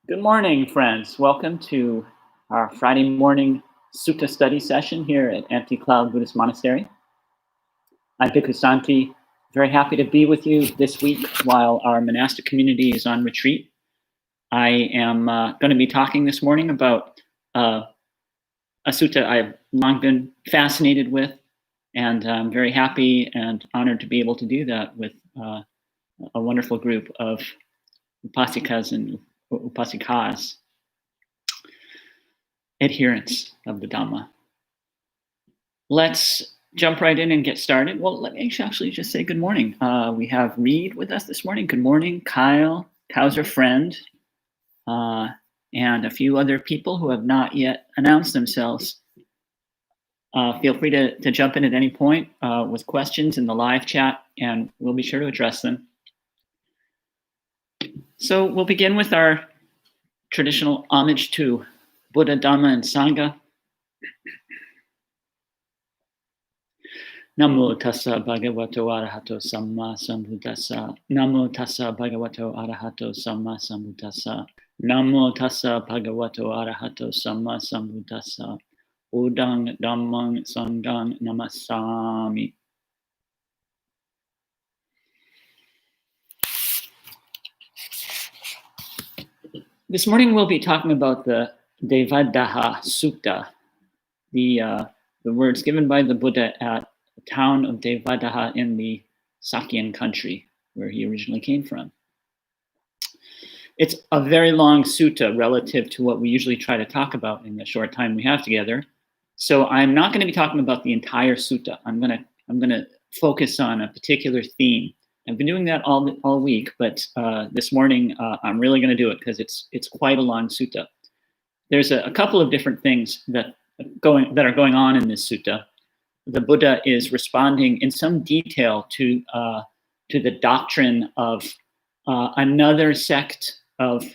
Good morning, friends. Welcome to our Friday morning sutta study session here at Anti-Cloud Buddhist Monastery. I'm Bhikkhu Santi. Very happy to be with you this week while our monastic community is on retreat. I am going to be talking this morning about a sutta I've long been fascinated with, and I'm very happy and honored to be able to do that with a wonderful group of upasikas and upasikas, adherents of the Dhamma. Let's jump right in and get started. Well, let me actually just say good morning. We have Reed with us this morning. Good morning, Kyle. Kyle's our friend, and a few other people who have not yet announced themselves. Feel free to jump in at any point with questions in the live chat, and we'll be sure to address them. So we'll begin with our traditional homage to Buddha, Dhamma, and Sangha. Namo tassa bhagavato arahato samma sambuddhassa. Namo tassa bhagavato arahato samma sambuddhassa. Namo tassa bhagavato arahato samma sambuddhassa. Udang dhammang sanghang namassami. This morning we'll be talking about the Devadaha Sutta, the words given by the Buddha at the town of Devadaha in the Sakyan country, where he originally came from. It's a very long sutta relative to what we usually try to talk about in the short time we have together. So I'm not going to be talking about the entire sutta. I'm going to focus on a particular theme. I've been doing that all week, but this morning I'm really going to do it because it's quite a long sutta. There's a couple of different things that are going on in this sutta. The Buddha is responding in some detail to the doctrine of another sect of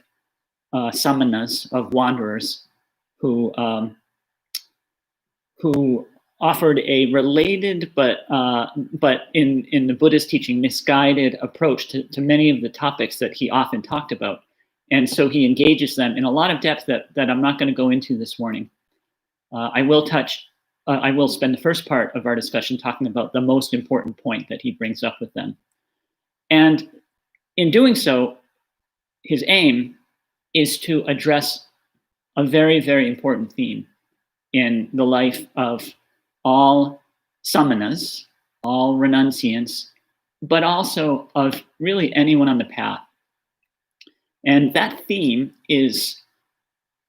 samanas, of wanderers, who offered a related but in the Buddhist teaching misguided approach to many of the topics that he often talked about. And so he engages them in a lot of depth that I'm not going to go into this morning. I will spend the first part of our discussion talking about the most important point that he brings up with them. And in doing so, his aim is to address a very, very important theme in the life of all samanas, all renunciants, but also of really anyone on the path. And that theme is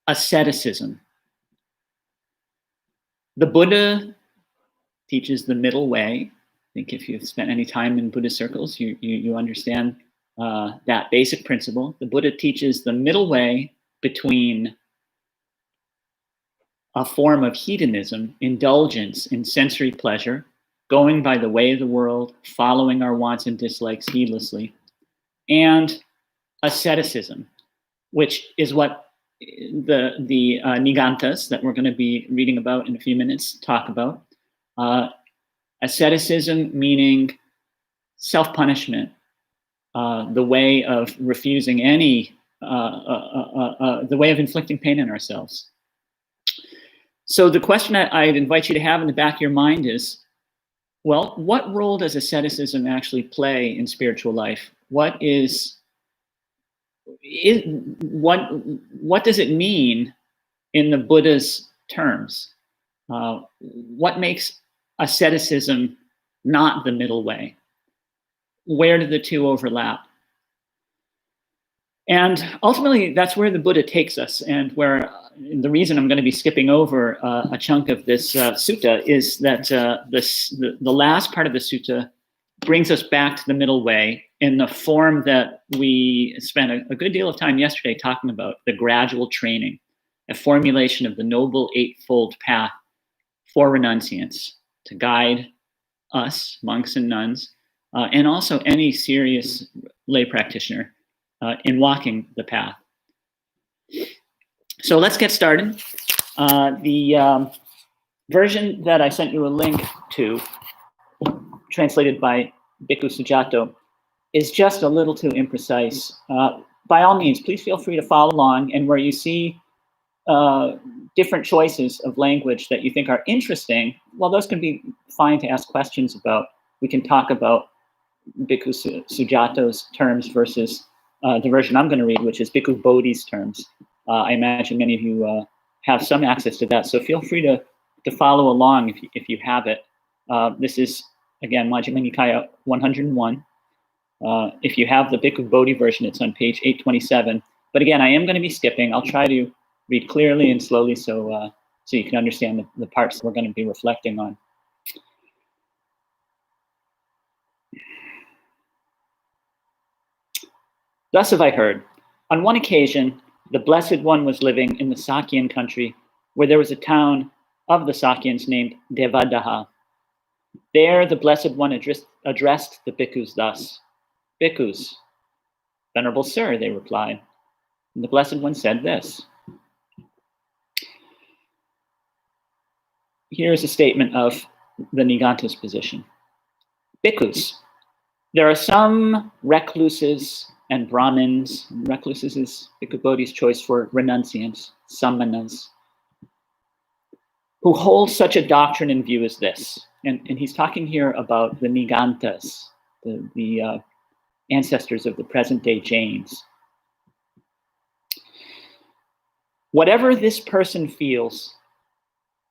asceticism. The Buddha teaches the middle way. I think if you've spent any time in Buddhist circles, you understand that basic principle. The Buddha teaches the middle way between a form of hedonism, indulgence in sensory pleasure, going by the way of the world, following our wants and dislikes heedlessly, and asceticism, which is what the Nigantas that we're going to be reading about in a few minutes talk about. Asceticism meaning self-punishment, the way of refusing any, the way of inflicting pain on ourselves. So the question I'd invite you to have in the back of your mind is, well, what role does asceticism actually play in spiritual life? What does it mean in the Buddha's terms? What makes asceticism not the middle way? Where do the two overlap? And ultimately, that's where the Buddha takes us, and where the reason I'm going to be skipping over a chunk of this sutta is that the last part of the sutta brings us back to the middle way in the form that we spent a good deal of time yesterday talking about, the gradual training, a formulation of the Noble Eightfold Path for renunciants to guide us, monks and nuns, and also any serious lay practitioner in walking the path. So let's get started. The version that I sent you a link to, translated by Bhikkhu Sujato, is just a little too imprecise. by all means, please feel free to follow along, and where you see different choices of language that you think are interesting, well, those can be fine to ask questions about. We can talk about Bhikkhu Sujato's terms versus the version I'm going to read, which is Bhikkhu Bodhi's terms. I imagine many of you have some access to that, so feel free to follow along if you have it. This is, again, Majjhima Nikaya 101. If you have the Bhikkhu Bodhi version, it's on page 827. But again, I am going to be skipping. I'll try to read clearly and slowly so you can understand the parts we're going to be reflecting on. Thus have I heard. On one occasion, the Blessed One was living in the Sakyan country, where there was a town of the Sakyans named Devadaha. There, the Blessed One addressed the bhikkhus thus. Bhikkhus, Venerable Sir, they replied. And the Blessed One said this. Here's a statement of the Niganta's position. Bhikkhus, there are some recluses and Brahmins. Recluses is Bhikkhu Bodhi's choice for renunciants, samanas, who hold such a doctrine in view as this. And he's talking here about the Nigantas, the ancestors of the present-day Jains. Whatever this person feels,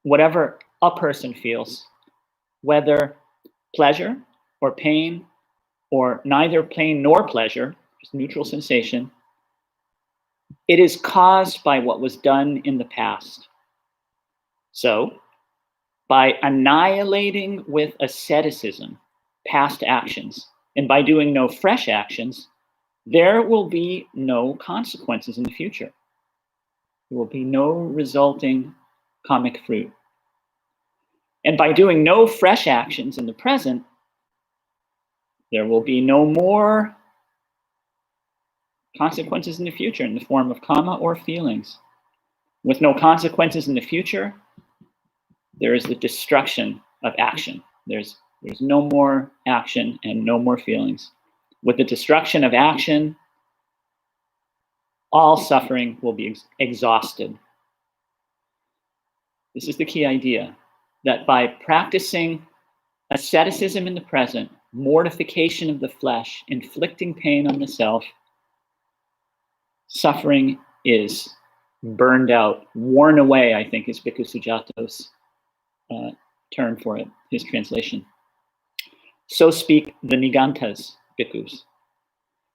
whatever a person feels, whether pleasure or pain, or neither pain nor pleasure, just neutral sensation, it is caused by what was done in the past. So, by annihilating with asceticism past actions, and by doing no fresh actions, there will be no consequences in the future. There will be no resulting karmic fruit. And by doing no fresh actions in the present, there will be no more consequences in the future in the form of karma or feelings. With no consequences in the future, there is the destruction of action. There's no more action and no more feelings. With the destruction of action, all suffering will be exhausted. This is the key idea, that by practicing asceticism in the present, mortification of the flesh, inflicting pain on the self, suffering is burned out, worn away, I think is Bhikkhu Sujato's term for it, his translation. So speak the Nigantas, bhikkhus.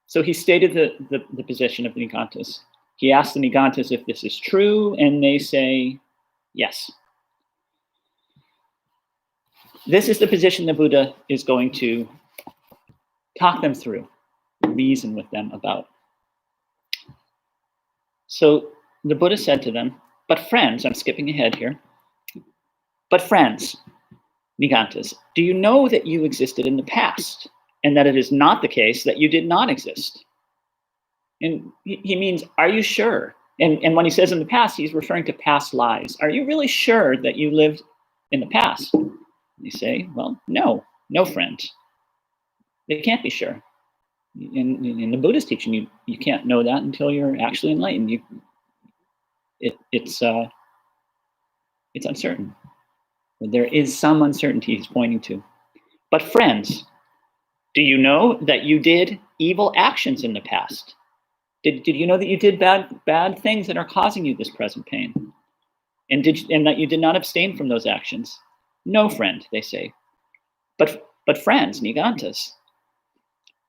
So he stated the position of the Nigantas. He asked the Nigantas if this is true, and they say yes. This is the position the Buddha is going to talk them through, reason with them about. So the Buddha said to them, but friends, I'm skipping ahead here, but friends, Nigantas, do you know that you existed in the past, and that it is not the case that you did not exist? And he means, are you sure? And when he says in the past, he's referring to past lives. Are you really sure that you lived in the past? They say, well, no, friend. They can't be sure. In the Buddhist teaching, you can't know that until you're actually enlightened. It's uncertain. There is some uncertainty he's pointing to. But friends, do you know that you did evil actions in the past? Did you know that you did bad things that are causing you this present pain? And that you did not abstain from those actions? No, friend, they say. But friends, Nigantas,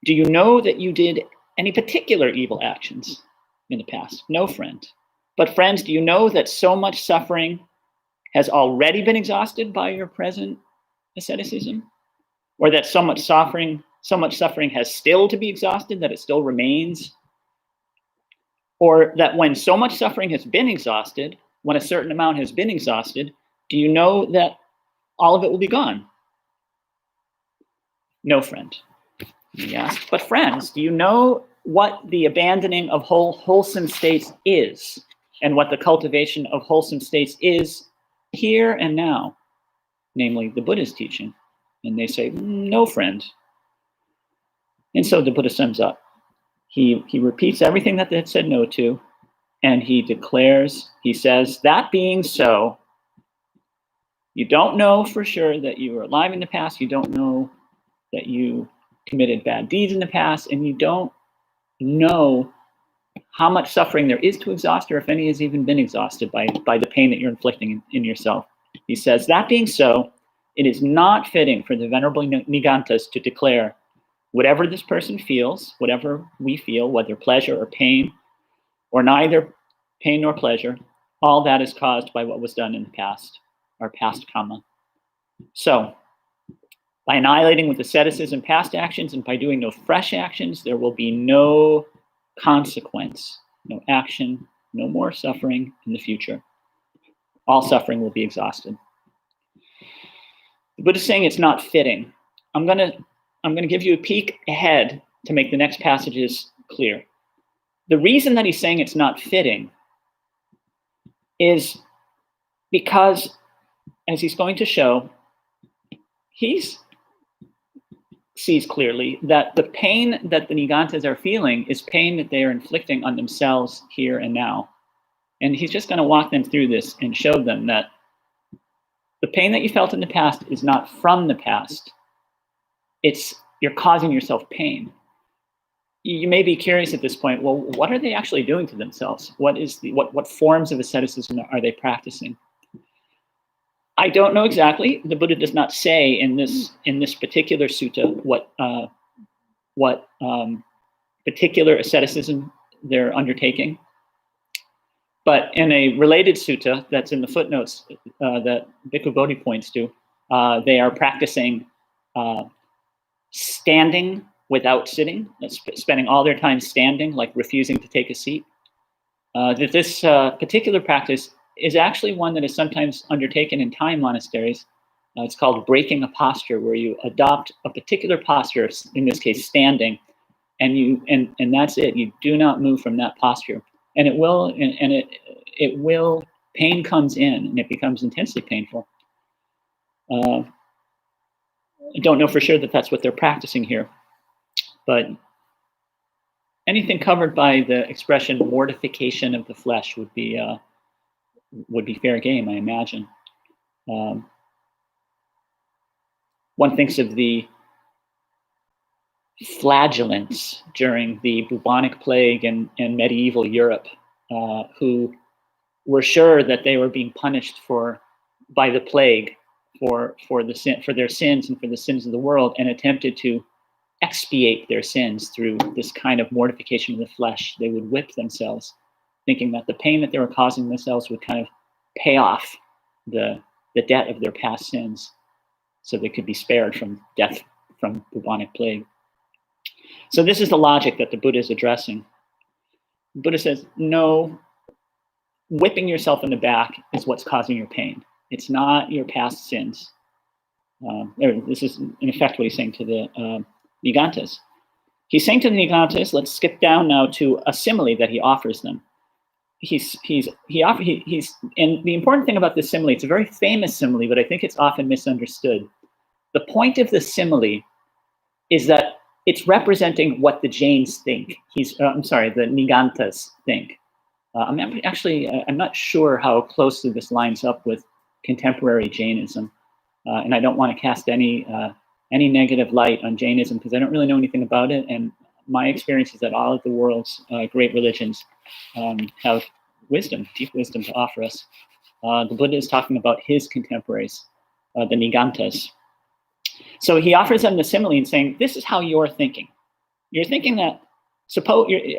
do you know that you did any particular evil actions in the past? No, friend. But friends, do you know that so much suffering has already been exhausted by your present asceticism? Or that so much suffering has still to be exhausted, that it still remains? Or that when so much suffering has been exhausted, when a certain amount has been exhausted, do you know that all of it will be gone? No, friend. He asked, but friends, do you know what the abandoning of wholesome states is, and what the cultivation of wholesome states is here and now, namely the Buddha's teaching? And they say, no, friend. And so the Buddha sums up. He repeats everything that they had said no to, and he says, that being so, you don't know for sure that you were alive in the past, you don't know that you committed bad deeds in the past, and you don't know how much suffering there is to exhaust, or if any has even been exhausted by the pain that you're inflicting in yourself. He says, that being so, it is not fitting for the Venerable Nigantas to declare whatever this person feels, whatever we feel, whether pleasure or pain, or neither pain nor pleasure, all that is caused by what was done in the past, our past karma. So, by annihilating with asceticism past actions and by doing no fresh actions, there will be no consequence, no action, no more suffering in the future. All suffering will be exhausted. The Buddha is saying it's not fitting. I'm going to give you a peek ahead to make the next passages clear. The reason that he's saying it's not fitting is because, as he's going to show, he sees clearly that the pain that the Nigantas are feeling is pain that they are inflicting on themselves here and now. And he's just going to walk them through this and show them that the pain that you felt in the past is not from the past. You're causing yourself pain. You may be curious at this point, well, what are they actually doing to themselves? What forms of asceticism are they practicing? I don't know exactly. The Buddha does not say in this particular sutta what particular asceticism they're undertaking. But in a related sutta that's in the footnotes that Bhikkhu Bodhi points to, they are practicing standing without sitting, spending all their time standing, like refusing to take a seat. That this particular practice is actually one that is sometimes undertaken in Thai monasteries. It's called breaking a posture, where you adopt a particular posture, in this case standing, and that's it. You do not move from that posture, and it will pain comes in, and it becomes intensely painful. I don't know for sure that that's what they're practicing here, but anything covered by the expression mortification of the flesh would be fair game, I imagine. One thinks of the flagellants during the bubonic plague in medieval Europe, who were sure that they were being punished by the plague for their sins and for the sins of the world, and attempted to expiate their sins through this kind of mortification of the flesh. They would whip themselves, thinking that the pain that they were causing themselves would kind of pay off the debt of their past sins, so they could be spared from death from bubonic plague. So this is the logic that the Buddha is addressing. The Buddha says, no, whipping yourself in the back is what's causing your pain. It's not your past sins. This is, in effect, what he's saying to the Nigantas. He's saying to the Nigantas, let's skip down now to a simile that he offers them. And the important thing about this simile, it's a very famous simile, but I think it's often misunderstood. The point of the simile is that it's representing what the Jains think. The Nigantas think. I'm not sure how closely this lines up with contemporary Jainism, and I don't want to cast any negative light on Jainism because I don't really know anything about it. And my experience is that all of the world's great religions have wisdom, deep wisdom to offer us. The Buddha is talking about his contemporaries, the Nigantas. So he offers them the simile and saying, this is how you're thinking. You're thinking that,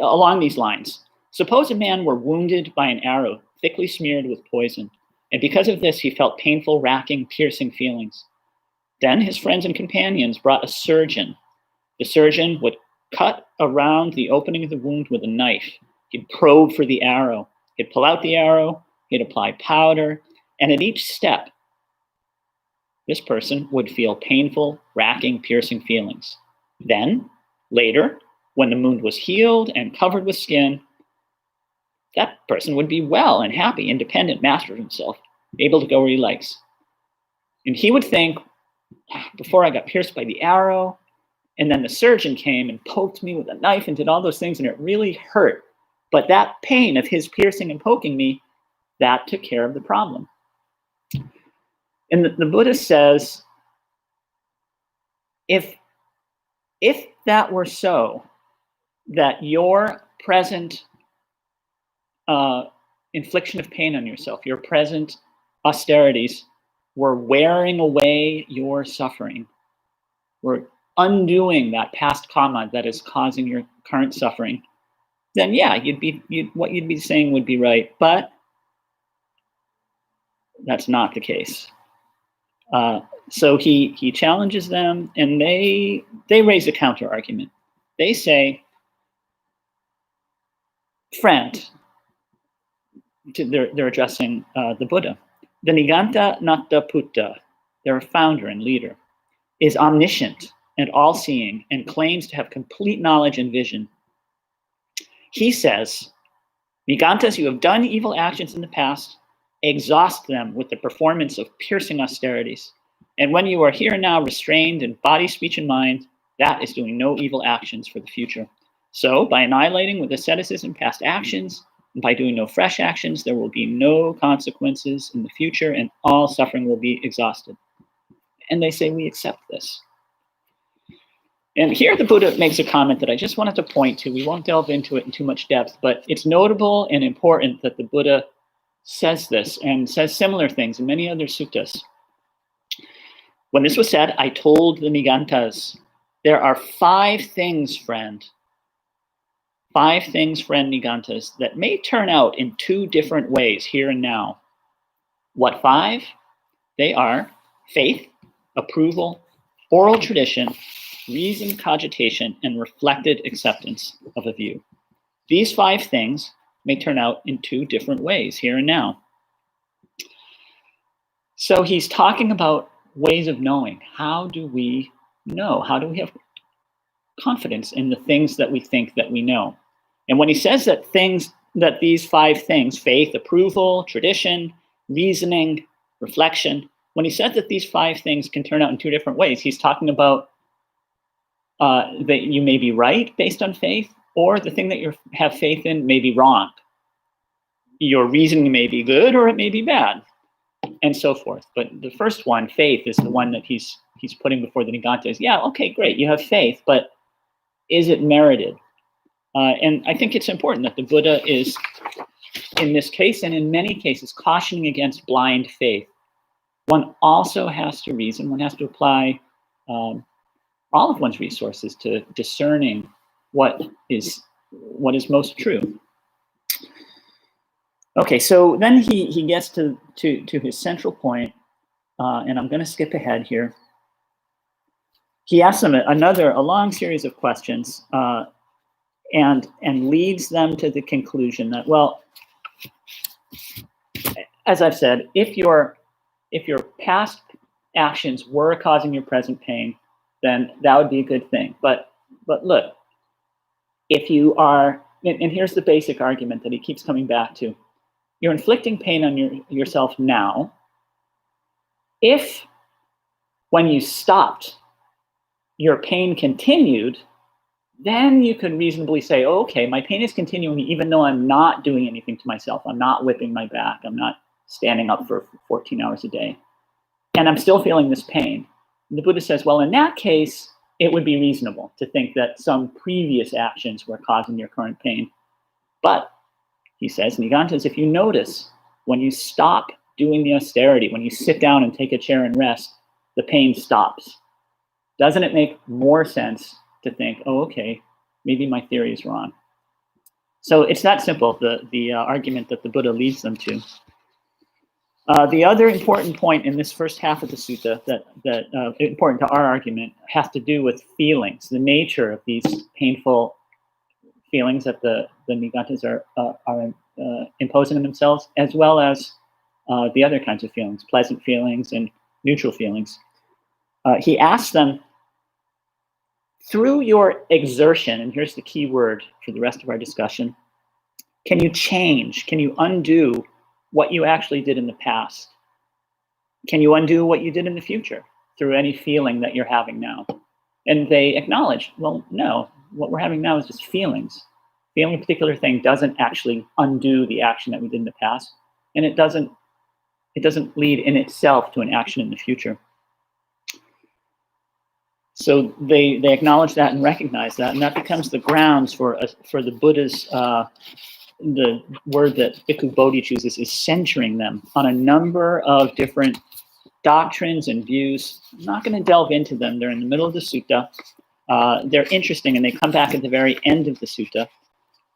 along these lines, suppose a man were wounded by an arrow thickly smeared with poison, and because of this he felt painful, racking, piercing feelings. Then his friends and companions brought a surgeon. The surgeon would cut around the opening of the wound with a knife. He'd probe for the arrow. He'd pull out the arrow. He'd apply powder. And at each step, this person would feel painful, racking, piercing feelings. Then, later, when the wound was healed and covered with skin, that person would be well and happy, independent, master of himself, able to go where he likes. And he would think, before I got pierced by the arrow, And then the surgeon came and poked me with a knife and did all those things, and it really hurt. But that pain of his piercing and poking me, that took care of the problem. And the Buddha says, if that were so, that your present infliction of pain on yourself, your present austerities were wearing away your suffering, were undoing that past karma that is causing your current suffering, then yeah, what you'd be saying would be right. But that's not the case. So he challenges them, and they raise a counter argument. They say, friend, they're addressing the Buddha. The Niganta Natta Putta, their founder and leader, is omniscient and all-seeing and claims to have complete knowledge and vision. He says, Nigantas, you have done evil actions in the past, exhaust them with the performance of piercing austerities. And when you are here now restrained in body, speech, and mind, that is doing no evil actions for the future. So by annihilating with asceticism past actions, and by doing no fresh actions, there will be no consequences in the future, and all suffering will be exhausted. And they say, we accept this. And here the Buddha makes a comment that I just wanted to point to. We won't delve into it in too much depth, but it's notable and important that the Buddha says this and says similar things in many other suttas. When this was said, I told the Nigantas, there are 5 things, friend. 5 things, friend Nigantas, that may turn out in 2 different ways here and now. What 5? They are faith, approval, oral tradition, reasoned cogitation, and reflected acceptance of a view. These 5 things may turn out in 2 different ways here and now. So he's talking about ways of knowing. How do we know? How do we have confidence in the things that we think that we know? And when he says that these 5 things, faith, approval, tradition, reasoning, reflection, when he says that these 5 things can turn out in 2 different ways, he's talking about that you may be right based on faith, or the thing that you have faith in may be wrong. Your reasoning may be good, or it may be bad, and so forth. But the first one, faith, is the one that he's putting before the Nigantas. Yeah, okay, great, you have faith, but is it merited? And I think it's important that the Buddha is, in this case and in many cases, cautioning against blind faith. One also has to reason, one has to apply all of one's resources to discerning what is most true. Okay, so then he gets to his central point, and I'm going to skip ahead here. He asks them a long series of questions, and leads them to the conclusion that, well, as I've said, if your past actions were causing your present pain, then that would be a good thing. But look, if you are, and here's the basic argument that he keeps coming back to, you're inflicting pain on yourself now. If when you stopped, your pain continued, then you can reasonably say, oh, okay, my pain is continuing even though I'm not doing anything to myself. I'm not whipping my back. I'm not standing up for 14 hours a day. And I'm still feeling this pain. And the Buddha says, well, in that case, it would be reasonable to think that some previous actions were causing your current pain. But, he says, Nigantas, if you notice, when you stop doing the austerity, when you sit down and take a chair and rest, the pain stops. Doesn't it make more sense to think, oh, okay, maybe my theory is wrong? So it's that simple, the argument that the Buddha leads them to. The other important point in this first half of the sutta that important to our argument has to do with feelings, the nature of these painful feelings that the Nigantas are imposing on themselves, as well as the other kinds of feelings, pleasant feelings and neutral feelings. He asks them, through your exertion, and here's the key word for the rest of our discussion, can you change, can you undo what you actually did in the past? Can you undo what you did in the future through any feeling that you're having now? And they acknowledge, well, no, what we're having now is just feelings. Feeling a particular thing doesn't actually undo the action that we did in the past, and it doesn't lead in itself to an action in the future. So they acknowledge that and recognize that, and that becomes the grounds for the Buddha's, the word that Bhikkhu Bodhi chooses is censuring them on a number of different doctrines and views. I'm not going to delve into them. They're in the middle of the sutta. They're interesting, and they come back at the very end of the sutta.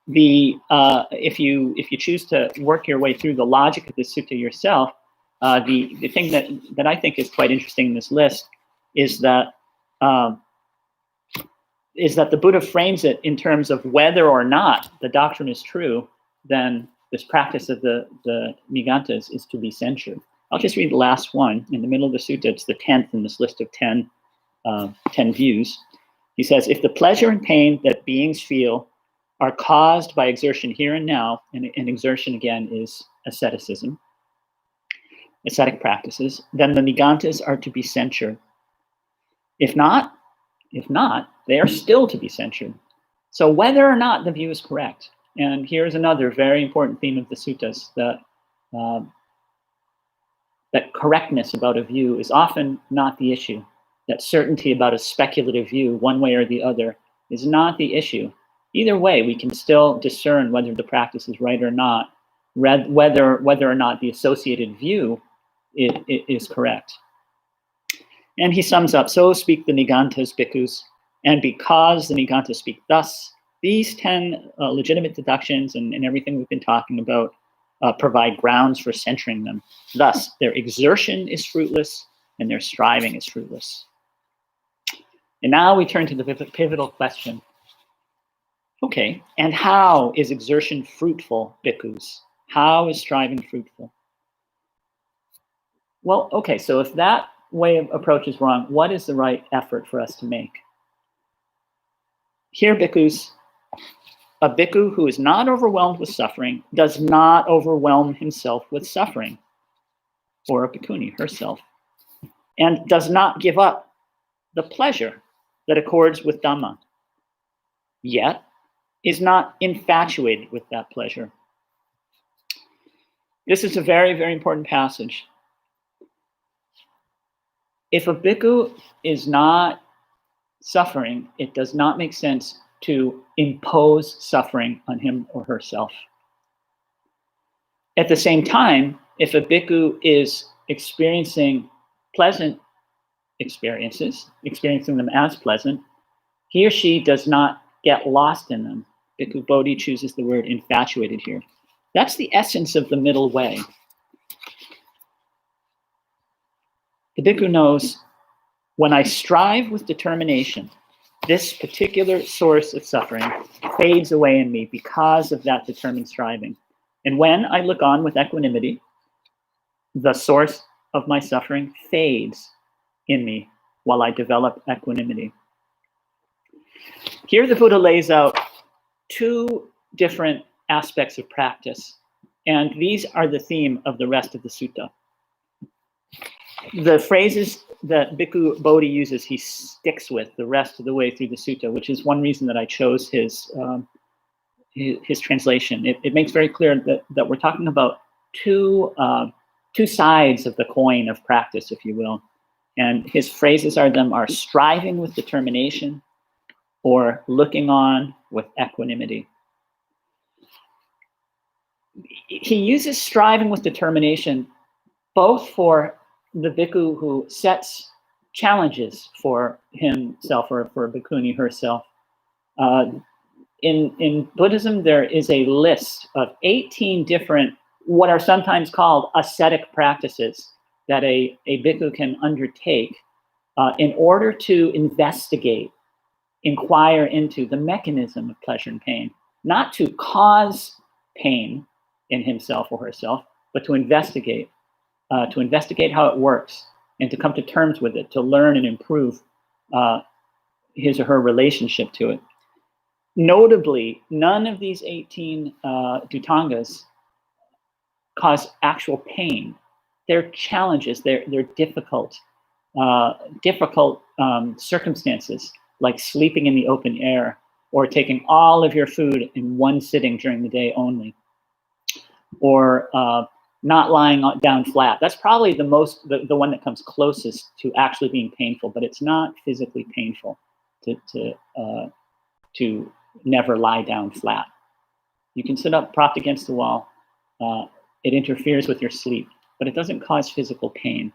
If you choose to work your way through the logic of the sutta yourself, the thing that I think is quite interesting in this list is that the Buddha frames it in terms of whether or not the doctrine is true, then this practice of the Nigantas is to be censured. I'll just read the last one in the middle of the sutta. It's the 10th in this list of 10 views. He says, if the pleasure and pain that beings feel are caused by exertion here and now, and exertion again is asceticism, ascetic practices, then the Nigantas are to be censured. If not, they are still to be censured. So whether or not the view is correct, and here's another very important theme of the suttas, that correctness about a view is often not the issue. That certainty about a speculative view, one way or the other, is not the issue. Either way, we can still discern whether the practice is right or not, whether or not the associated view is correct. And he sums up, so speak the Nigantas bhikkhus, and because the Nigantas speak thus, these 10 legitimate deductions and everything we've been talking about provide grounds for censuring them. Thus, their exertion is fruitless and their striving is fruitless. And now we turn to the pivotal question. Okay, and how is exertion fruitful, bhikkhus? How is striving fruitful? Well, okay, so if that way of approach is wrong, what is the right effort for us to make? Here, bhikkhus, a bhikkhu who is not overwhelmed with suffering does not overwhelm himself with suffering, or a bhikkhuni herself, and does not give up the pleasure that accords with Dhamma, yet is not infatuated with that pleasure. This is a very, very important passage. If a bhikkhu is not suffering, it does not make sense to impose suffering on him or herself. At the same time, if a bhikkhu is experiencing pleasant experiences, experiencing them as pleasant, he or she does not get lost in them. Bhikkhu Bodhi chooses the word infatuated here. That's the essence of the middle way. The bhikkhu knows, when I strive with determination, this particular source of suffering fades away in me because of that determined striving. And when I look on with equanimity, the source of my suffering fades in me while I develop equanimity. Here the Buddha lays out two different aspects of practice, and these are the theme of the rest of the sutta. The phrases that Bhikkhu Bodhi uses, he sticks with the rest of the way through the sutta, which is one reason that I chose his translation. It makes very clear that we're talking about two sides of the coin of practice, if you will. And his phrases are striving with determination or looking on with equanimity. He uses striving with determination both for the bhikkhu who sets challenges for himself or for a bhikkhuni herself. In Buddhism, there is a list of 18 different, what are sometimes called ascetic practices that a bhikkhu can undertake in order to inquire into the mechanism of pleasure and pain, not to cause pain in himself or herself, but to investigate how it works and to come to terms with it, to learn and improve his or her relationship to it. Notably, none of these 18 dhutangas cause actual pain. They're challenges, they're difficult. difficult circumstances, like sleeping in the open air or taking all of your food in one sitting during the day only, or not lying down flat. That's probably the one that comes closest to actually being painful, but it's not physically painful to never lie down flat. You can sit up propped against the wall. It interferes with your sleep, but it doesn't cause physical pain.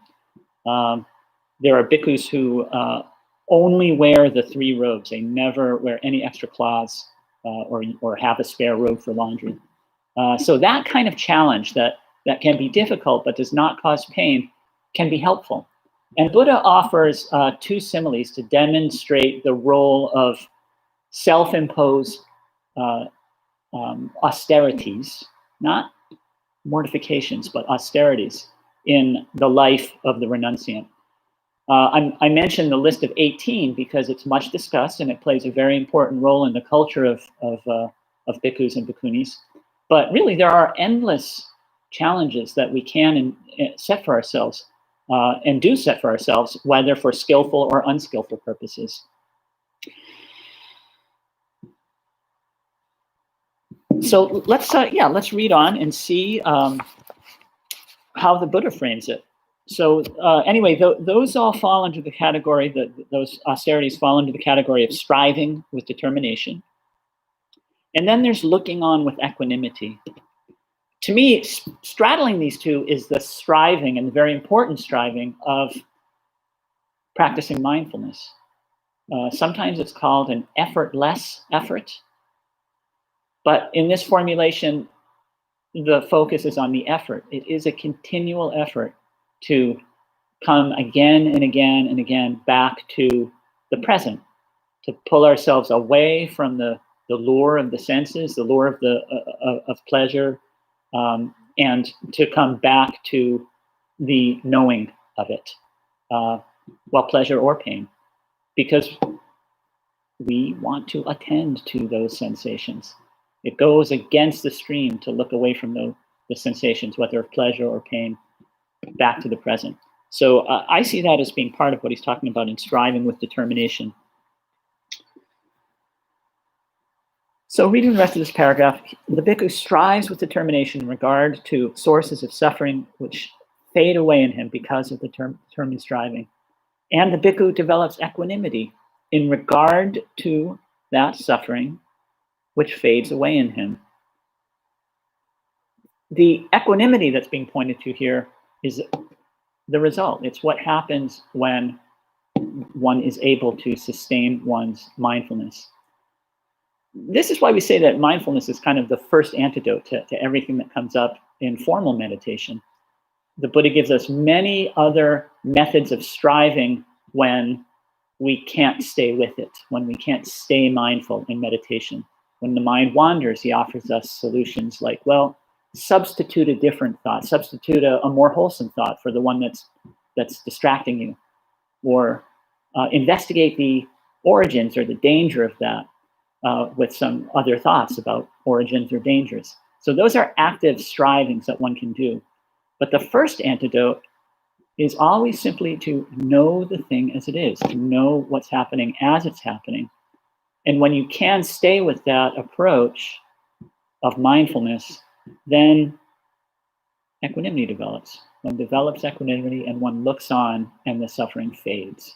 There are bhikkhus who only wear the 3 robes. They never wear any extra cloths or have a spare robe for laundry. So that kind of challenge that can be difficult but does not cause pain can be helpful. And Buddha offers 2 similes to demonstrate the role of self-imposed austerities, not mortifications, but austerities in the life of the renunciant. I mentioned the list of 18 because it's much discussed and it plays a very important role in the culture of bhikkhus and bhikkhunis. But really, there are endless challenges that we can set for ourselves and do set for ourselves, whether for skillful or unskillful purposes. So let's read on and see how the Buddha frames it. So anyway, those all fall under the category, those austerities fall under the category of striving with determination. And then there's looking on with equanimity. To me, straddling these two is the striving, and the very important striving, of practicing mindfulness. Sometimes it's called an effortless effort. But in this formulation, the focus is on the effort. It is a continual effort to come again and again and again back to the present, to pull ourselves away from the lure of the senses, the lure of pleasure, and to come back to the knowing of it, well, pleasure or pain, because we want to attend to those sensations. It goes against the stream to look away from the sensations, whether of pleasure or pain, back to the present. So I see that as being part of what he's talking about in striving with determination. So reading the rest of this paragraph, the bhikkhu strives with determination in regard to sources of suffering which fade away in him because of the determined striving. And the bhikkhu develops equanimity in regard to that suffering which fades away in him. The equanimity that's being pointed to here is the result. It's what happens when one is able to sustain one's mindfulness. This is why we say that mindfulness is kind of the first antidote to everything that comes up in formal meditation. The Buddha gives us many other methods of striving when we can't stay with it, when we can't stay mindful in meditation. When the mind wanders, he offers us solutions like, well, substitute a different thought, substitute a more wholesome thought for the one that's distracting you, or investigate the origins or the danger of that with some other thoughts about origins or dangers. So those are active strivings that one can do. But the first antidote is always simply to know the thing as it is, to know what's happening as it's happening. And when you can stay with that approach of mindfulness, then equanimity develops. One develops equanimity and one looks on and the suffering fades.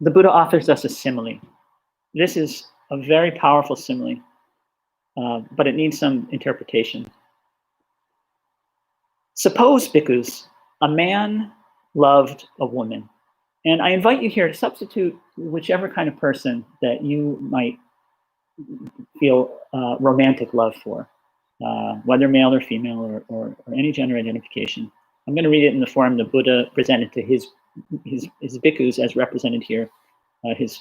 The Buddha offers us a simile. This is a very powerful simile, but it needs some interpretation. Suppose, bhikkhus, a man loved a woman. And I invite you here to substitute whichever kind of person that you might feel romantic love for, whether male or female or any gender identification. I'm going to read it in the form the Buddha presented to his bhikkhus as represented here, his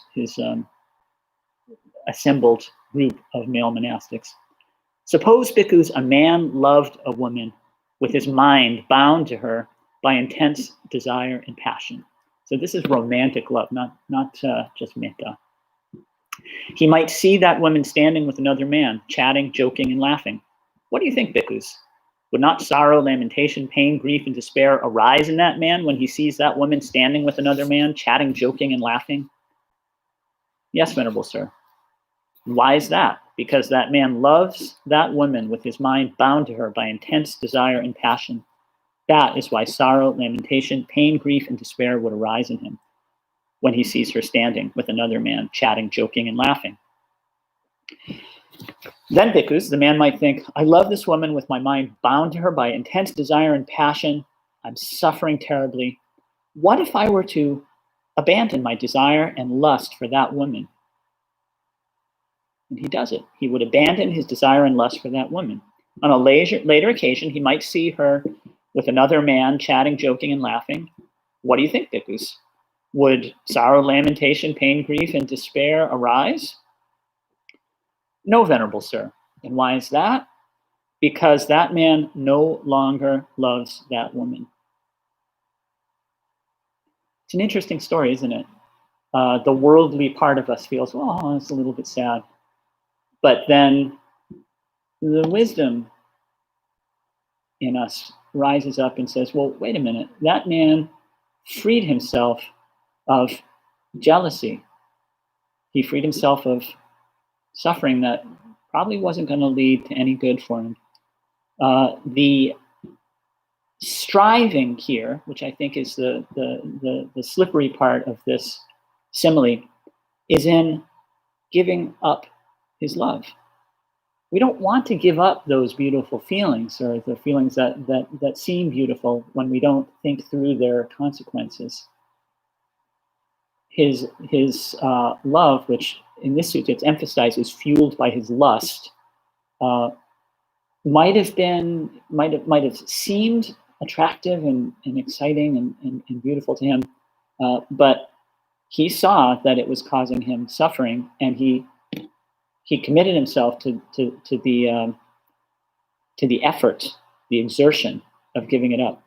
assembled group of male monastics. Suppose, bhikkhus, a man loved a woman with his mind bound to her by intense desire and passion. So this is romantic love, not just metta. He might see that woman standing with another man, chatting, joking, and laughing. What do you think, bhikkhus? Would not sorrow, lamentation, pain, grief, and despair arise in that man when he sees that woman standing with another man, chatting, joking, and laughing? Yes, Venerable Sir. Why is that? Because that man loves that woman with his mind bound to her by intense desire and passion. That is why sorrow, lamentation, pain, grief, and despair would arise in him when he sees her standing with another man, chatting, joking, and laughing. Then, bhikkhus, the man might think, I love this woman with my mind bound to her by intense desire and passion. I'm suffering terribly. What if I were to abandon my desire and lust for that woman? And he does it. He would abandon his desire and lust for that woman. On a later occasion, he might see her with another man, chatting, joking, and laughing. What do you think, bhikkhus? Would sorrow, lamentation, pain, grief, and despair arise? No, Venerable Sir. And why is that? Because that man no longer loves that woman. It's an interesting story, isn't it? The worldly part of us feels, oh, it's a little bit sad. But then the wisdom in us rises up and says, well, wait a minute. That man freed himself of jealousy. He freed himself of suffering that probably wasn't going to lead to any good for him. The striving here, which I think is the slippery part of this simile, is in giving up his love. We don't want to give up those beautiful feelings, or the feelings that seem beautiful when we don't think through their consequences. His love, which in this sutta it's emphasized is fueled by his lust, might have seemed attractive and exciting and beautiful to him, but he saw that it was causing him suffering, and he committed himself to the effort, the exertion of giving it up.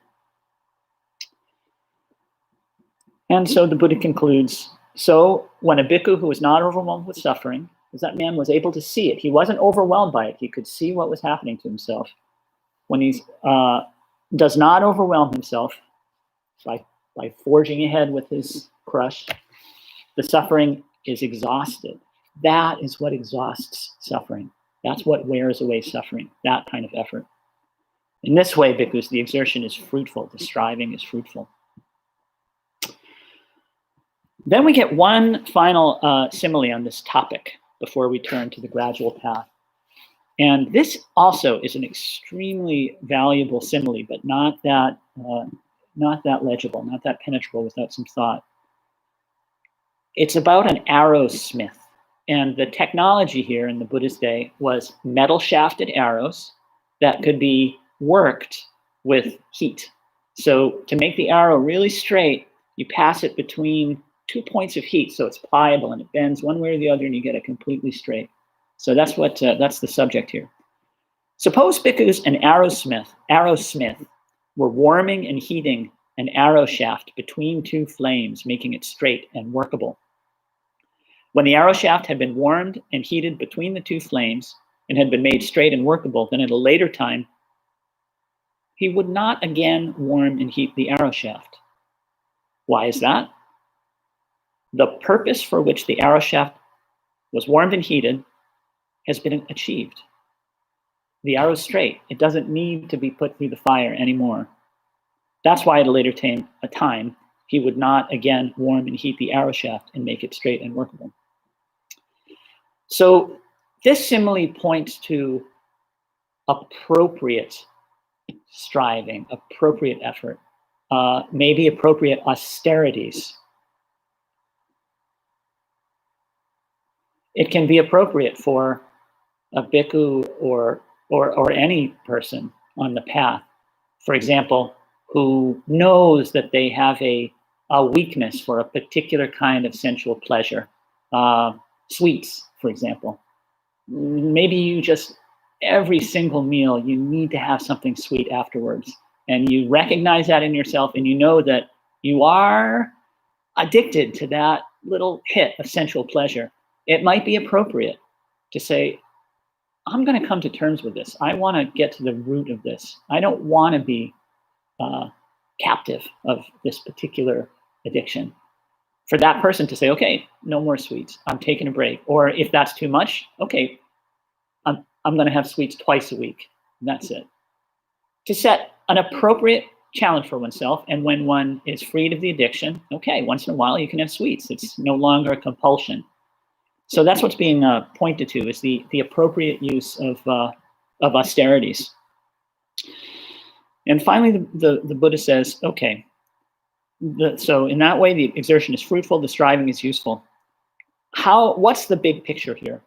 And so the Buddha concludes, so when a bhikkhu who was not overwhelmed with suffering, because that man was able to see it, he wasn't overwhelmed by it, he could see what was happening to himself. When he does not overwhelm himself by forging ahead with his crush, the suffering is exhausted. That is what exhausts suffering. That's what wears away suffering, that kind of effort. In this way, bhikkhus, the exertion is fruitful, the striving is fruitful. Then we get one final simile on this topic before we turn to the gradual path. And this also is an extremely valuable simile, but not that legible, not that penetrable without some thought. It's about an arrowsmith. And the technology here in the Buddha's day was metal shafted arrows that could be worked with heat. So to make the arrow really straight, you pass it between 2 points of heat, so it's pliable and it bends one way or the other, and you get it completely straight. So that's the subject here. Suppose bhikkhus, an arrowsmith, were warming and heating an arrow shaft between two flames, making it straight and workable. When the arrow shaft had been warmed and heated between the two flames and had been made straight and workable, then at a later time, he would not again warm and heat the arrow shaft. Why is that? The purpose for which the arrow shaft was warmed and heated has been achieved. The arrow is straight. It doesn't need to be put through the fire anymore. That's why at a later time, he would not again warm and heat the arrow shaft and make it straight and workable. So this simile points to appropriate striving, appropriate effort, maybe appropriate austerities. It can be appropriate for a bhikkhu or any person on the path, for example, who knows that they have a weakness for a particular kind of sensual pleasure. Sweets, for example. Maybe you just, every single meal, you need to have something sweet afterwards. And you recognize that in yourself, and you know that you are addicted to that little hit of sensual pleasure. It might be appropriate to say, I'm going to come to terms with this. I want to get to the root of this. I don't want to be captive of this particular addiction. For that person to say, okay, no more sweets, I'm taking a break. Or if that's too much, okay, I'm going to have sweets twice a week. That's it. To set an appropriate challenge for oneself, and when one is freed of the addiction, okay, once in a while you can have sweets. It's no longer a compulsion. So that's what's being pointed to, is the appropriate use of austerities. And finally, the Buddha says, okay, so in that way, the exertion is fruitful, the striving is useful. What's the big picture here?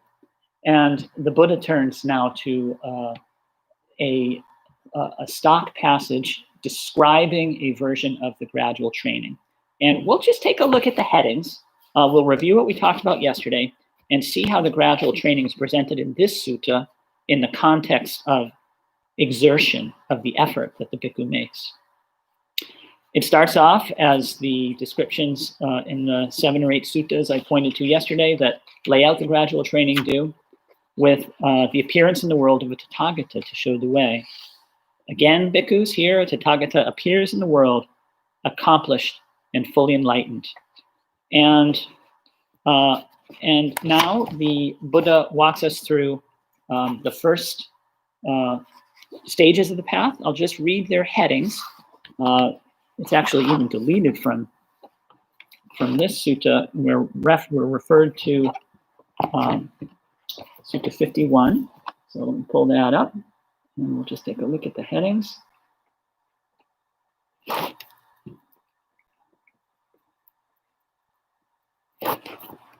And the Buddha turns now to a stock passage describing a version of the gradual training. And we'll just take a look at the headings. We'll review what we talked about yesterday and see how the gradual training is presented in this sutta in the context of exertion, of the effort that the bhikkhu makes. It starts off as the descriptions in the 7 or 8 suttas I pointed to yesterday that lay out the gradual training do, with the appearance in the world of a Tathagata to show the way. Again, bhikkhus, here a Tathagata appears in the world, accomplished and fully enlightened. And now the Buddha walks us through the first stages of the path. I'll just read their headings. It's actually even deleted from this sutta. We're referred to Sutta 51. So let me pull that up, and we'll just take a look at the headings.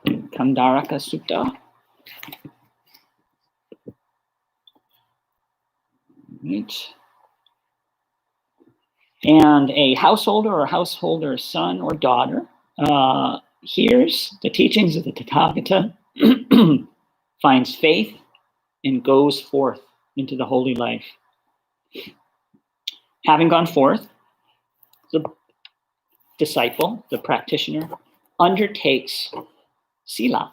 Kandaraka Sutta. Right. And a householder or householder's son or daughter hears the teachings of the Tathagata, finds faith, and goes forth into the holy life. Having gone forth, the disciple, the practitioner, undertakes sila,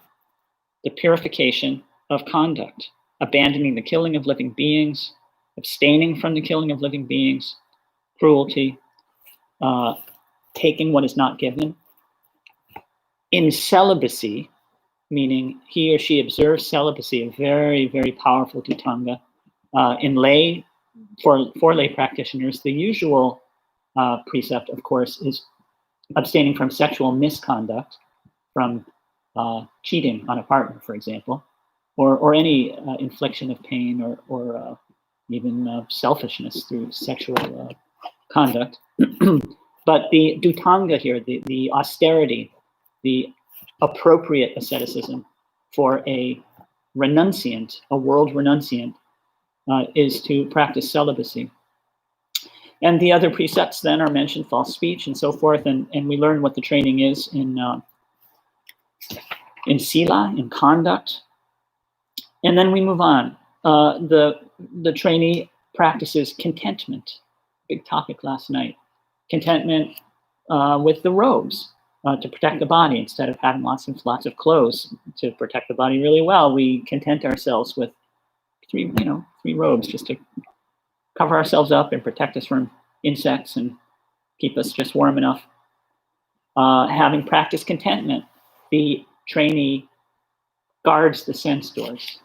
the purification of conduct, abandoning the killing of living beings, abstaining from the killing of living beings, cruelty, taking what is not given. In celibacy, meaning he or she observes celibacy, a very, very powerful dhutanga. For lay practitioners, the usual precept, of course, is abstaining from sexual misconduct, from cheating on a partner, for example, or any infliction of pain or even selfishness through sexual conduct. But the dhutanga here, the austerity, the appropriate asceticism for a renunciant, a world renunciant, is to practice celibacy. And the other precepts then are mentioned, false speech and so forth, and we learn what the training is in sila, in conduct. And then we move on. The trainee practices contentment, big topic last night. Contentment with the robes to protect the body. Instead of having lots of clothes to protect the body really well, we content ourselves with three robes just to cover ourselves up and protect us from insects and keep us just warm enough. Having practiced contentment, the trainee guards the sense doors.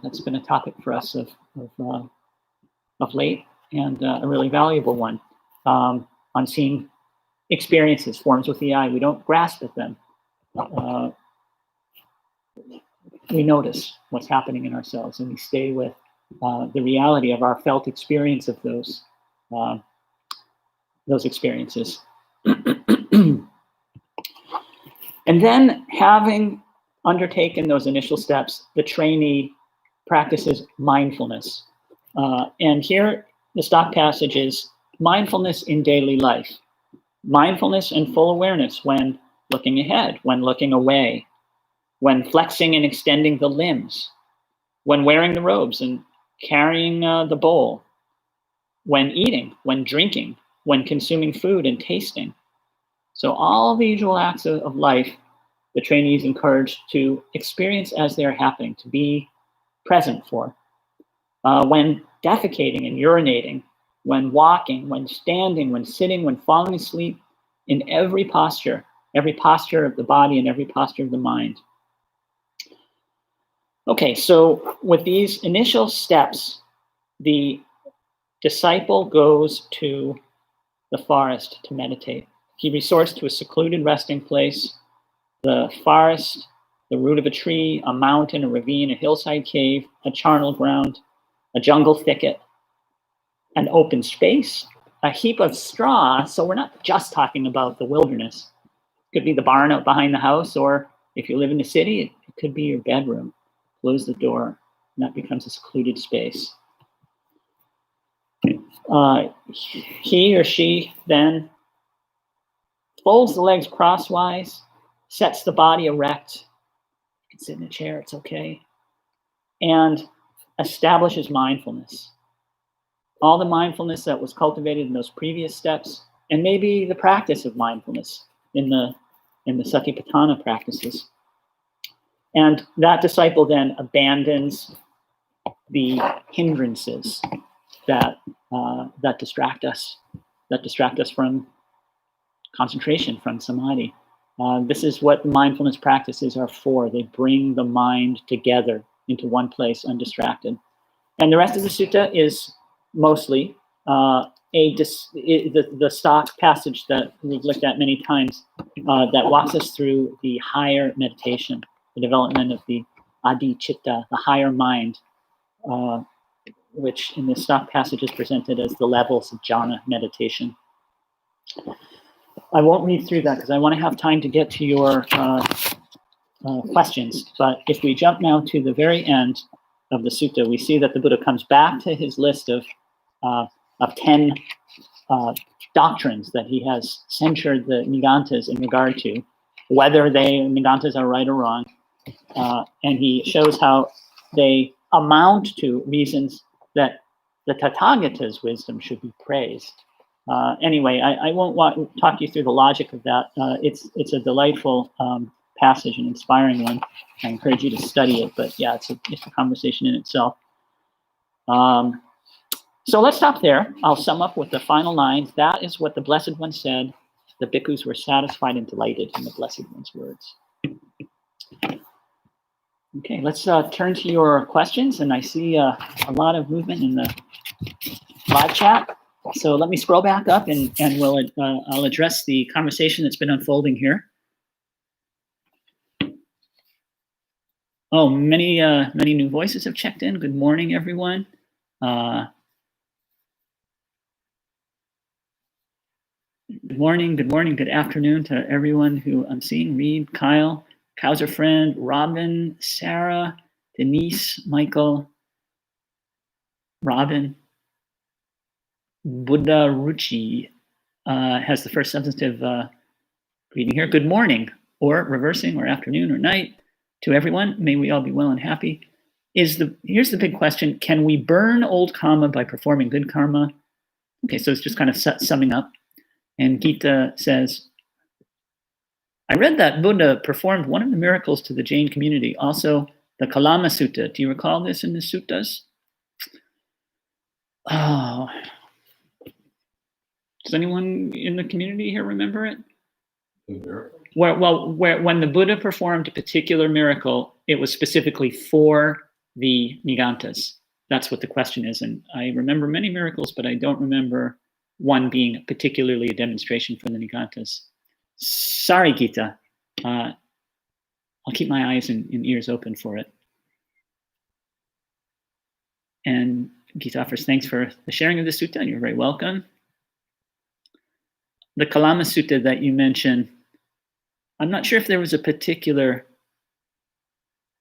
That's been a topic for us of late, and a really valuable one. On seeing experiences, forms with the eye, we don't grasp at them. We notice what's happening in ourselves, and we stay with the reality of our felt experience of those experiences. And then, having undertaken those initial steps, the trainee practices mindfulness. And here, the stock passage is mindfulness in daily life. Mindfulness and full awareness when looking ahead, when looking away, when flexing and extending the limbs, when wearing the robes and carrying the bowl, when eating, when drinking, when consuming food and tasting. So all the usual acts of life, the trainee is encouraged to experience as they're happening, to be present for. When defecating and urinating, when walking, when standing, when sitting, when falling asleep, in every posture of the body and every posture of the mind. Okay, so with these initial steps, the disciple goes to the forest to meditate. He resorts to a secluded resting place, the forest, the root of a tree, a mountain, a ravine, a hillside cave, a charnel ground, a jungle thicket, an open space, a heap of straw. So we're not just talking about the wilderness. It could be the barn out behind the house, or if you live in the city, it could be your bedroom. Close the door, and that becomes a secluded space. He or she then folds the legs crosswise, sets the body erect. You can sit in a chair, it's okay. And establishes mindfulness. All the mindfulness that was cultivated in those previous steps, and maybe the practice of mindfulness in the Satipatthana practices. And that disciple then abandons the hindrances that distract us from concentration, from samadhi. This is what mindfulness practices are for. They bring the mind together into one place, undistracted. And the rest of the sutta is mostly the stock passage that we've looked at many times that walks us through the higher meditation, the development of the adi chitta, the higher mind, which in the stock passage is presented as the levels of jhana meditation. I won't read through that because I want to have time to get to your questions. But if we jump now to the very end of the sutta, we see that the Buddha comes back to his list of 10 doctrines that he has censured the Nigantas in regard to, whether Nigantas are right or wrong. And he shows how they amount to reasons that the Tathagata's wisdom should be praised. Anyway, I won't talk you through the logic of that. It's a delightful passage, an inspiring one. I encourage you to study it, but yeah, it's a conversation in itself. So let's stop there. I'll sum up with the final lines. That is what the Blessed One said. The bhikkhus were satisfied and delighted in the Blessed One's words. Okay, let's turn to your questions, and I see a lot of movement in the live chat. So let me scroll back up, and I'll address the conversation that's been unfolding here. Oh, many new voices have checked in. Good morning, everyone. Good morning, good afternoon to everyone who I'm seeing. Reed, Kyle, Kaiser Friend, Robin, Sarah, Denise, Michael, Robin. Buddha Ruchi has the first substantive greeting here. Good morning, or reversing, or afternoon, or night to everyone. May we all be well and happy. Here's the big question: can we burn old karma by performing good karma? Okay, so it's just kind of summing up. And Gita says, I read that Buddha performed one of the miracles to the Jain community, also the Kalama Sutta. Do you recall this in the suttas? Oh. Does anyone in the community here remember it? Where when the Buddha performed a particular miracle, it was specifically for the Nigantas. That's what the question is. And I remember many miracles, but I don't remember one being particularly a demonstration for the Nigantas. Sorry, Gita. I'll keep my eyes and ears open for it. And Gita offers thanks for the sharing of the sutta. You're very welcome. The Kalama Sutta that you mentioned, I'm not sure if there was a particular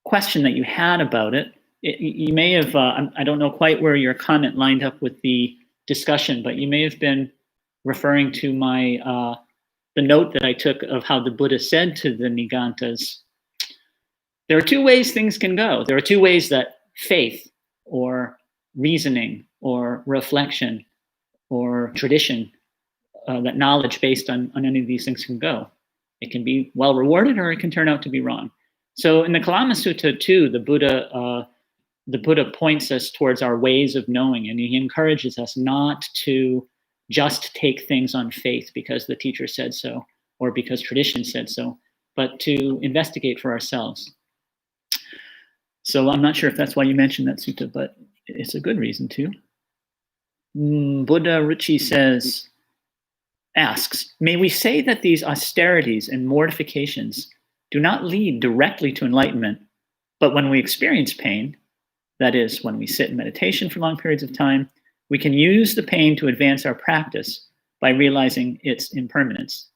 question that you had about it. You may have, I don't know quite where your comment lined up with the discussion, but you may have been referring to my the note that I took of how the Buddha said to the Nigantas, there are two ways things can go. There are two ways that faith or reasoning or reflection or tradition, that knowledge based on any of these things can go. It can be well rewarded or it can turn out to be wrong. So in the Kalama Sutta too, the Buddha the Buddha points us towards our ways of knowing, and he encourages us not to just take things on faith because the teacher said so or because tradition said so, but to investigate for ourselves. So I'm not sure if that's why you mentioned that sutta, but it's a good reason to. Buddha Ruchi asks, may we say that these austerities and mortifications do not lead directly to enlightenment, but when we experience pain, that is, when we sit in meditation for long periods of time, we can use the pain to advance our practice by realizing its impermanence.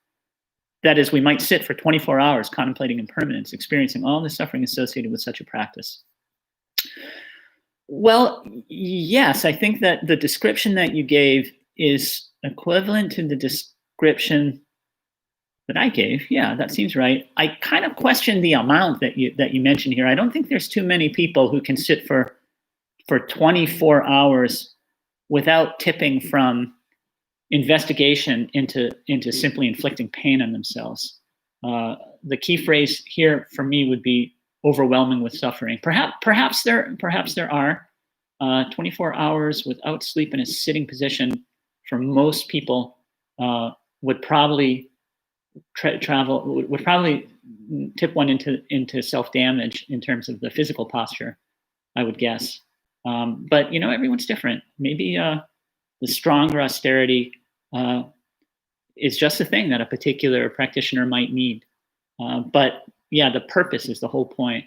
That is, we might sit for 24 hours contemplating impermanence, experiencing all the suffering associated with such a practice. Well, yes, I think that the description that you gave is equivalent to the description that I gave. Yeah, that seems right. I kind of question the amount that you mentioned here. I don't think there's too many people who can sit for 24 hours without tipping from investigation into simply inflicting pain on themselves. The key phrase here for me would be overwhelming with suffering. Perhaps there are 24 hours without sleep in a sitting position for most people would probably tip one into self-damage in terms of the physical posture, I would guess. But everyone's different. Maybe the stronger austerity is just a thing that a particular practitioner might need. But yeah, the purpose is the whole point.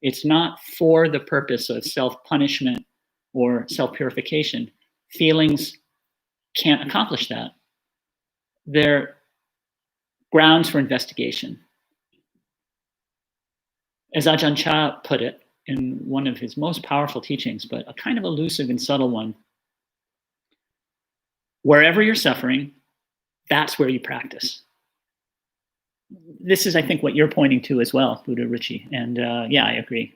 It's not for the purpose of self-punishment or self-purification. Feelings can't accomplish that. They're grounds for investigation. As Ajahn Chah put it in one of his most powerful teachings, but a kind of elusive and subtle one, wherever you're suffering, that's where you practice. This is, I think, what you're pointing to as well, Buddha Ruchi. And yeah, I agree.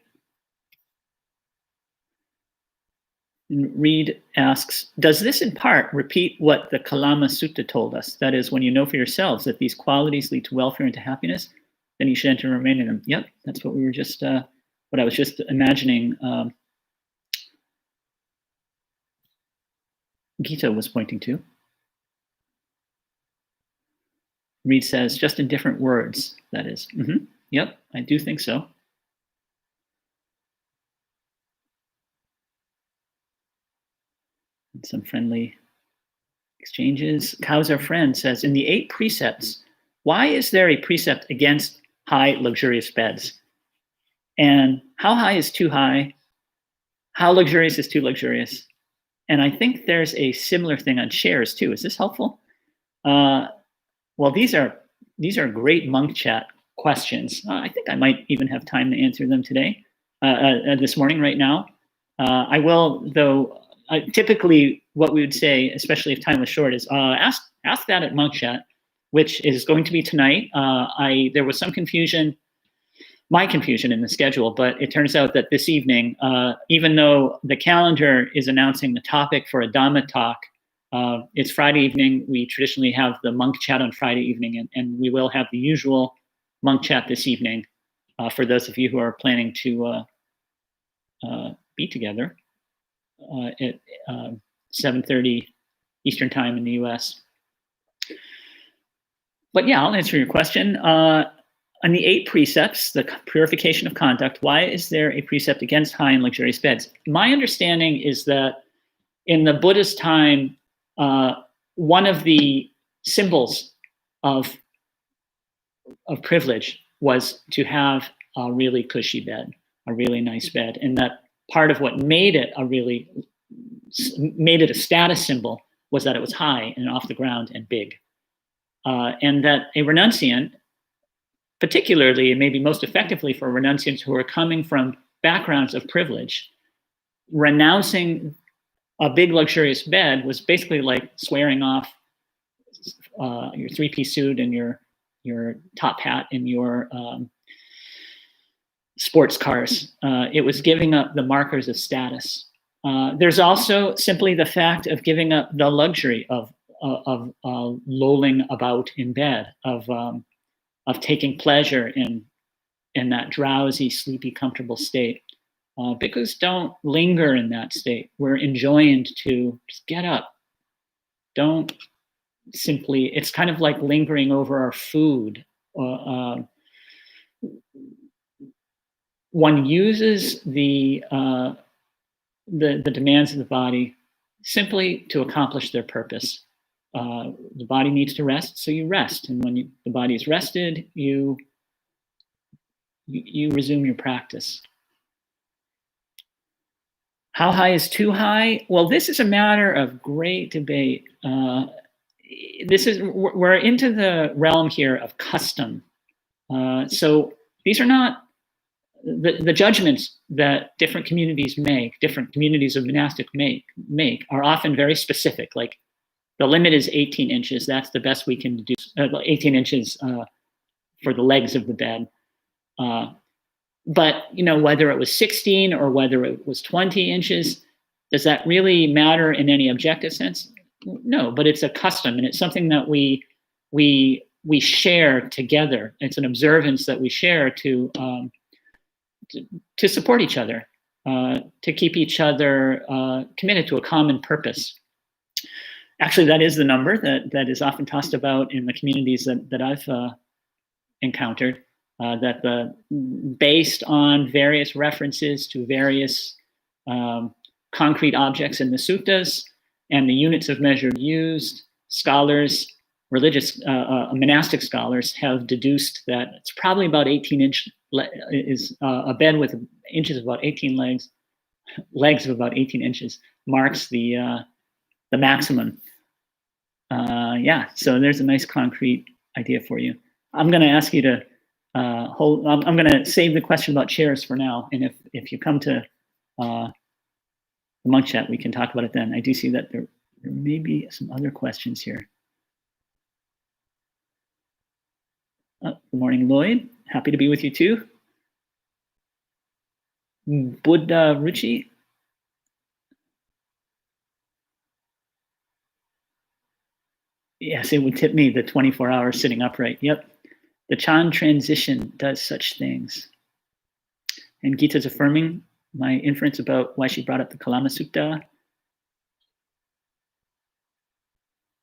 And Reed asks, does this in part repeat what the Kalama Sutta told us? That is, when you know for yourselves that these qualities lead to welfare and to happiness, then you should enter and remain in them. Yep, that's what we were just, what I was just imagining Gita was pointing to. Reed says, just in different words, that is. Yep, I do think so. And some friendly exchanges. Cows Our Friend says, in the 8 precepts, why is there a precept against high, luxurious beds? And how high is too high? How luxurious is too luxurious? And I think there's a similar thing on chairs too. Is this helpful? Well, these are great monk chat questions. I think I might even have time to answer them today, this morning, right now. I will, though. Typically, what we would say, especially if time was short, is ask that at monk chat, which is going to be tonight. There was some confusion, my confusion in the schedule, but it turns out that this evening, even though the calendar is announcing the topic for a Dhamma talk, it's Friday evening. We traditionally have the monk chat on Friday evening, and we will have the usual monk chat this evening for those of you who are planning to be together at 7:30 Eastern Time in the US. But yeah, I'll answer your question. On the 8 precepts, the purification of conduct, why is there a precept against high and luxurious beds? My understanding is that in the Buddha's time, one of the symbols of privilege was to have a really cushy bed, a really nice bed, and that part of what made it a status symbol was that it was high and off the ground and big, and that a renunciant, particularly and maybe most effectively for renunciants who are coming from backgrounds of privilege, renouncing a big luxurious bed was basically like swearing off your 3-piece suit and your top hat and your sports cars. It was giving up the markers of status. There's also simply the fact of giving up the luxury of lolling about in bed, of taking pleasure in that drowsy, sleepy, comfortable state. Bhikkhus don't linger in that state. We're enjoined to just get up. Don't simply, it's kind of like lingering over our food. One uses the demands of the body simply to accomplish their purpose. The body needs to rest, so you rest. And when the body is rested, you resume your practice. How high is too high? Well, this is a matter of great debate. We're into the realm here of custom. So these are not the judgments that different communities make, different communities of monastic make are often very specific. Like the limit is 18 inches. That's the best we can do. 18 inches for the legs of the bed. But whether it was 16 or whether it was 20 inches, does that really matter in any objective sense? No, but it's a custom, and it's something that we share together. It's an observance that we share to support each other, to keep each other committed to a common purpose. Actually, that is the number that is often tossed about in the communities that I've encountered. Based on various references to various concrete objects in the suttas and the units of measure used, scholars, monastic scholars have deduced that it's probably about 18 inch is a bed with inches of about 18 legs of about 18 inches marks the maximum. So there's a nice concrete idea for you. I'm going to ask you to I'm going to save the question about chairs for now, and if you come to the monk chat, we can talk about it then. I do see that there may be some other questions here. Good morning, Lloyd. Happy to be with you too. Buddha Ruchi. Yes, it would tip me the 24 hours sitting upright. Yep. The Chan transition does such things. And Gita's affirming my inference about why she brought up the Kalama Sutta.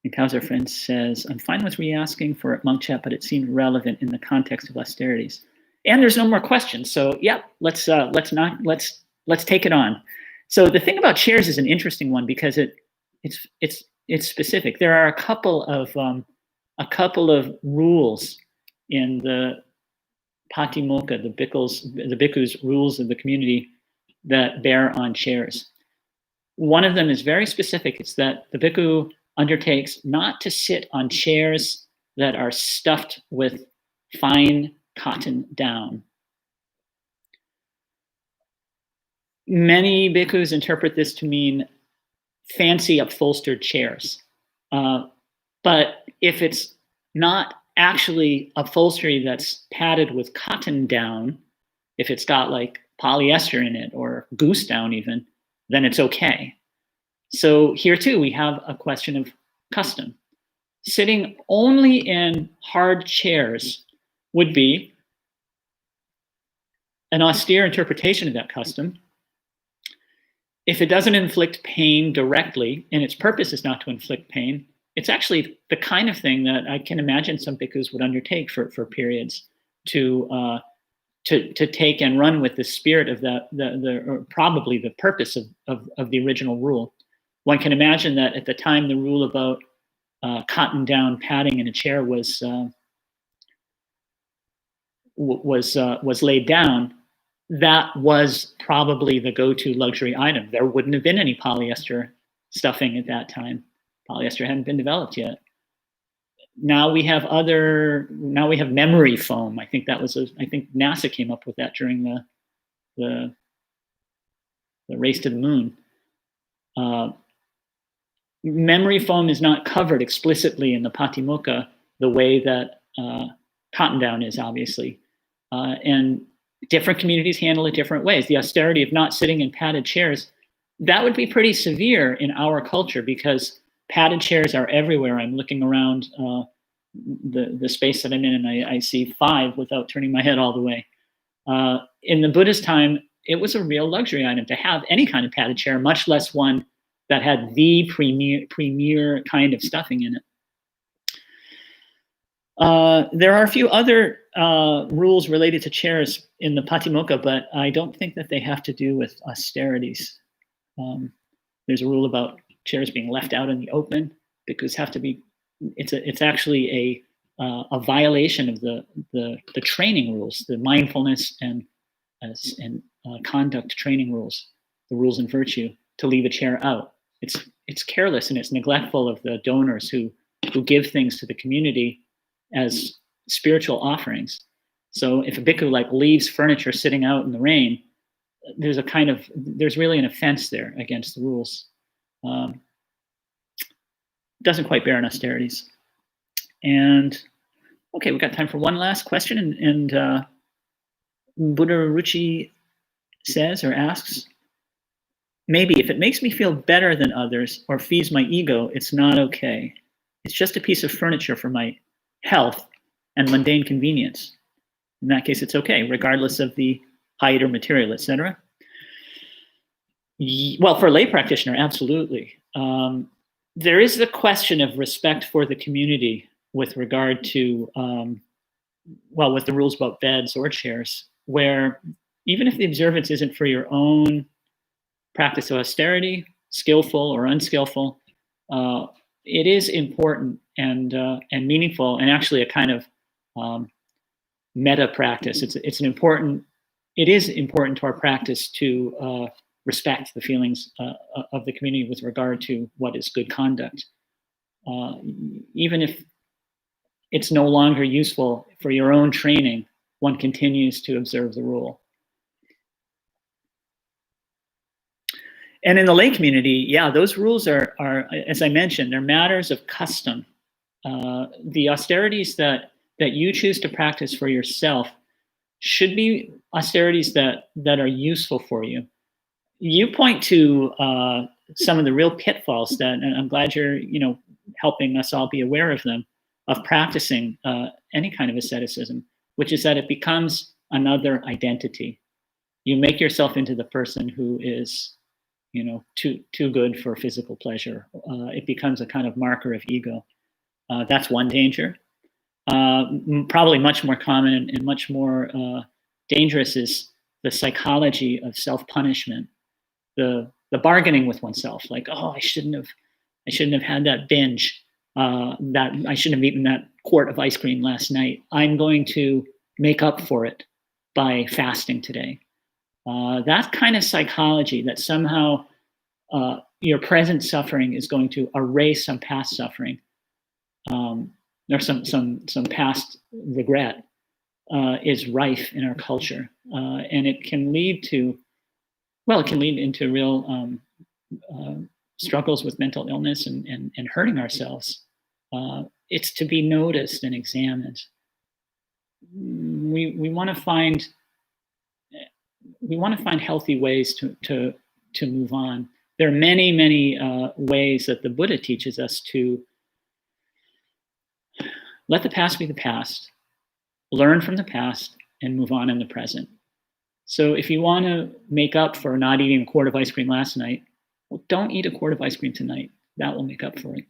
And Kauser friend says, I'm fine with re-asking for monk chat, but it seemed relevant in the context of austerities. And there's no more questions. So yeah, let's take it on. So the thing about chairs is an interesting one because it's specific. There are a couple of rules in the Patimokkha, the bhikkhus' rules of the community that bear on chairs. One of them is very specific. It's that the bhikkhu undertakes not to sit on chairs that are stuffed with fine cotton down. Many bhikkhus interpret this to mean fancy upholstered chairs. But if it's not actually upholstery that's padded with cotton down, if it's got like polyester in it or goose down even, then it's okay. So here too, we have a question of custom. Sitting only in hard chairs would be an austere interpretation of that custom. If it doesn't inflict pain directly, and its purpose is not to inflict pain, it's actually the kind of thing that I can imagine some bhikkhus would undertake for periods to take and run with the spirit of or probably the purpose of the original rule. One can imagine that at the time the rule about cotton down padding in a chair was laid down, that was probably the go-to luxury item. There wouldn't have been any polyester stuffing at that time. Polyester hadn't been developed yet. Now we have memory foam. I think I think NASA came up with that during the race to the moon. Memory foam is not covered explicitly in the Patimokkha the way that cotton down is, obviously. And different communities handle it different ways. The austerity of not sitting in padded chairs, that would be pretty severe in our culture because padded chairs are everywhere. I'm looking around the space that I'm in, and I see 5 without turning my head all the way. In the Buddha's time, it was a real luxury item to have any kind of padded chair, much less one that had the premier kind of stuffing in it. There are a few other rules related to chairs in the Patimokkha, but I don't think that they have to do with austerities. There's a rule about chairs being left out in the open because it's actually a violation of the training rules, the mindfulness and conduct training rules, the rules in virtue, to leave a chair out. It's careless and it's neglectful of the donors who give things to the community as spiritual offerings. So if a bhikkhu leaves furniture sitting out in the rain, there's really an offense there against the rules. Doesn't quite bear on austerities. And okay, we've got time for one last question. And Buddha Ruchi says or asks, maybe if it makes me feel better than others or feeds my ego, it's not okay. It's just a piece of furniture for my health and mundane convenience. In that case, it's okay, regardless of the height or material, etc. Well, for a lay practitioner, absolutely. There is the question of respect for the community with regard to, with the rules about beds or chairs, where even if the observance isn't for your own practice of austerity, skillful or unskillful, it is important and meaningful, and actually a kind of meta practice. It is important to our practice to respect the feelings of the community with regard to what is good conduct, even if it's no longer useful for your own training. One continues to observe the rule. And in the lay community, yeah, those rules are, as I mentioned, they're matters of custom. The austerities that you choose to practice for yourself should be austerities that are useful for you. You point to some of the real pitfalls and I'm glad you're helping us all be aware of them, of practicing any kind of asceticism, which is that it becomes another identity. You make yourself into the person who is too good for physical pleasure. It becomes a kind of marker of ego. That's one danger. Probably much more common and much more dangerous is the psychology of self-punishment, the bargaining with oneself, like, oh, I shouldn't have had that binge, that I shouldn't have eaten that quart of ice cream last night. I'm going to make up for it by fasting today. That kind of psychology that somehow your present suffering is going to erase some past suffering, or some past regret, is rife in our culture, and it can lead into real struggles with mental illness and hurting ourselves. It's to be noticed and examined. We want to find healthy ways to move on. There are many ways that the Buddha teaches us to let the past be the past, learn from the past, and move on in the present. So if you want to make up for not eating a quart of ice cream last night, well, don't eat a quart of ice cream tonight. That will make up for it.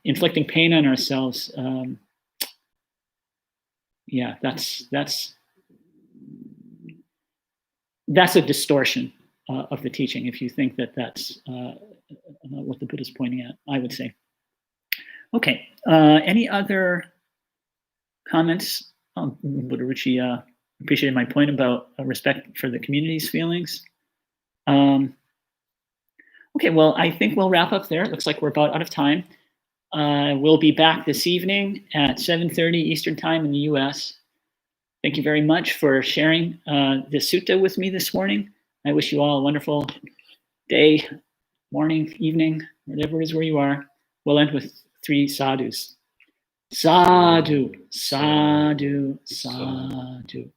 Inflicting pain on ourselves, that's a distortion of the teaching, if you think that that's what the Buddha's pointing at, I would say. Okay, any other comments? Buddha Ruchi appreciated my point about respect for the community's feelings. Okay, well, I think we'll wrap up there. It looks like we're about out of time. We'll be back this evening at 7:30 Eastern Time in the US. Thank you very much for sharing the sutta with me this morning. I wish you all a wonderful day, morning, evening, whatever it is where you are. We'll end with 3 sadhus. Sadhu, sadhu, sadhu.